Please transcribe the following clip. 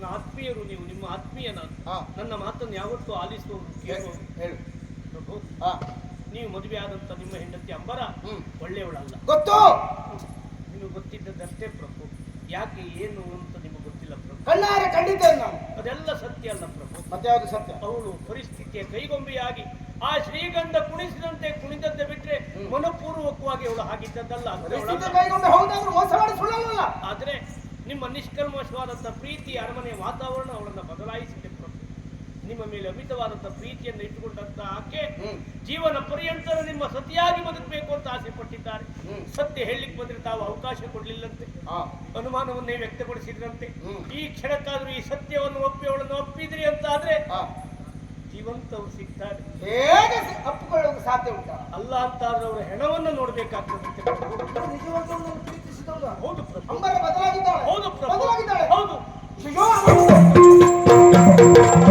ನನ್ನ ಆತ್ಮೀಯರು ನೀವು, ನಿಮ್ಮ ಆತ್ಮೀಯ ನಾನು. ನನ್ನ ಮಾತನ್ನು ಯಾವತ್ತೂ ಆಲಿಸುವವರು ಕೇಳುವವರು. ಪ್ರಭು, ನೀವು ಮದುವೆ ಆದಂತ ನಿಮ್ಮ ಹೆಂಡತಿ ಅಂಬರ ಒಳ್ಳೆಯವಳಲ್ಲ. ಗೊತ್ತು, ನಿಮಗೆ ಗೊತ್ತಿದ್ದದಷ್ಟೇ ಪ್ರಭು. ಯಾಕೆ ಏನು ಅಂತ ನಿಮಗೆ ಗೊತ್ತಿಲ್ಲ ಪ್ರಭು. ಕಣ್ಣಾರೆ ಕಂಡಿದ್ದೇನೆ ನಾನು. ಅದೆಲ್ಲ ಸತ್ಯ ಅಲ್ಲ ಪ್ರಭು. ಮತ್ತೆ ಯಾವುದು ಸತ್ಯ? ಅವಳು ಪರಿಸ್ಥಿತಿಯ ಕೈಗೊಂಬೆಯಾಗಿ ಆ ಶ್ರೀಗಂಧ ಕುಣಿಸಿದಂತೆ ಕುಣಿದಂತೆ ಬಿಟ್ರೆ ಮನಪೂರ್ವಕವಾಗಿ ಅವಳು ಹಾಗಿದ್ದದ್ದಲ್ಲ. ಹೌದಾದ್ರೂ ಮೋಸ ಮಾಡಿ ಸುಳ್ಳಲ್ಲ. ಆದ್ರೆ ನಿಮ್ಮ ನಿಷ್ಕಲ್ಮಶವಾದಂತ ಪ್ರೀತಿ ಅರಮನೆಯ ವಾತಾವರಣ ಅವಳನ್ನ ಬದಲಾಯಿಸಿದೆ ಪ್ರಭು. ನಿಮ್ಮ ಮೇಲೆ ಅಮಿತವಾದಂತ ಪ್ರೀತಿಯನ್ನು ಇಟ್ಟುಕೊಂಡಂತ ಆಕೆ ಜೀವನ ಪರ್ಯಂತರ ನಿಮ್ಮ ಸತಿಯಾಗಿ ಬದುಕಬೇಕು ಅಂತ ಆಸೆ ಪಟ್ಟಿದ್ದಾರೆ. ಸತ್ಯ ಹೇಳಲಿಕ್ಕೆ ಬಂದ್ರೆ ತಾವು ಅವಕಾಶ ಕೊಡ್ಲಿಲ್ಲಂತೆ, ಅನುಮಾನವನ್ನೇ ವ್ಯಕ್ತಪಡಿಸಿದ್ರಂತೆ. ಈ ಕ್ಷಣಕ್ಕಾದ್ರೂ ಈ ಸತ್ಯವನ್ನು ಒಪ್ಪಿ ಅವಳನ್ನು ಒಪ್ಪಿದ್ರಿ ಅಂತ ಆದ್ರೆ ಜೀವಂತವ್ರು ಸಿಗ್ತಾರೆ. ಹೇಗೆ ಅಪ್ಪಿಕೊಳ್ಳೋದು ಸಾಧ್ಯ ಉಂಟಾ? ಅಲ್ಲ ಅಂತಾದ್ರೆ ಅವರ ಹೆಣವನ್ನು ನೋಡ್ಬೇಕಾಗ್ತದೆ. ನಿಜವಾಗ್ಲೂ ಪ್ರೀತಿಸಿದವಳು ಹೌದು ಪ್ರಭು. ಅಂಬರ ಬದಲಾಗಿದ್ದಾಳೆ. ಹೌದು ಪ್ರಭು.